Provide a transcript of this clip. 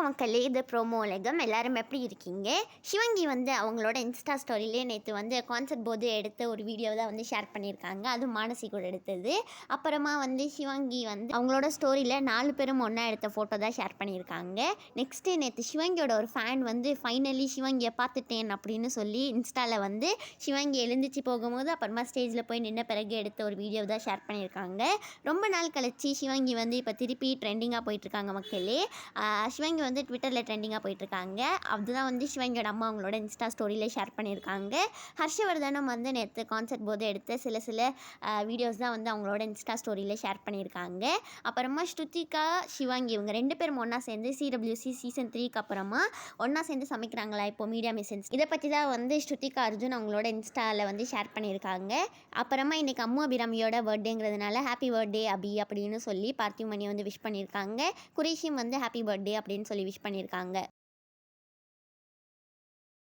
வணக்கம் மக்களே, இது ப்ரோமோ உலகம். எல்லாரும் எப்படி இருக்கீங்க? சிவங்கி வந்து அவங்களோட இன்ஸ்டா ஸ்டோரியிலே நேற்று வந்து கான்சர்ட் போது எடுத்த ஒரு வீடியோ தான் வந்து ஷேர் பண்ணியிருக்காங்க. அதுவும் மானசி கூட எடுத்தது. அப்புறமா வந்து சிவங்கி வந்து அவங்களோட ஸ்டோரியில் 4 பேரும் ஒன்றா எடுத்த ஃபோட்டோ தான் ஷேர் பண்ணியிருக்காங்க. நெக்ஸ்ட்டு நேற்று சிவங்கியோட ஒரு ஃபேன் வந்து ஃபைனலி சிவங்கியை பார்த்துட்டேன் அப்படின்னு சொல்லி இன்ஸ்டாவில் வந்து சிவங்கி எழுந்திரிச்சு போகும்போது அப்புறமா ஸ்டேஜில் போய் நின்ன பிறகு எடுத்த ஒரு வீடியோ தான் ஷேர் பண்ணியிருக்காங்க. ரொம்ப நாள் கழிச்சு சிவங்கி வந்து இப்போ திருப்பி ட்ரெண்டிங்காக போயிட்டுருக்காங்க மக்களே. சிவங்கி வந்து ட்விட்டரில் ட்ரெண்டிங்காக போயிட்டுருக்காங்க. அதுதான் வந்து சிவங்கியோட அம்மா அவங்களோட இன்ஸ்டா ஸ்டோரியில் ஷேர் பண்ணியிருக்காங்க. ஹர்ஷவர்தனம் வந்து நேற்று கான்சர்ட் போது எடுத்த சில வீடியோஸ் தான் வந்து அவங்களோட இன்ஸ்டா ஸ்டோரியில் ஷேர் பண்ணியிருக்காங்க. அப்புறமா ஸ்ருத்திகா, சிவங்கி இவங்க 2 பேரும் ஒன்றா சேர்ந்து சிடபிள்யூசி சீசன் 3க்கு அப்புறமா ஒன்றா சேர்ந்து சமைக்கிறாங்களா இப்போ மீடியா மிஷன்ஸ். இதை பற்றி தான் வந்து ஸ்ருத்திகா அர்ஜுன் அவங்களோட இன்ஸ்டாவில் வந்து ஷேர் பண்ணியிருக்காங்க. அப்புறமா இன்றைக்கி அம்மு அபிராமியோட பர்த்டேங்கிறதுனால ஹாப்பி பர்த்டே அபி அப்படின்னு சொல்லி பார்த்திவ் மணி வந்து விஷ் பண்ணியிருக்காங்க. குரேஷியும் வந்து ஹாப்பி பர்த்டே அப்படின்னு சொல்லி விஷ் பண்ணியிருக்காங்க.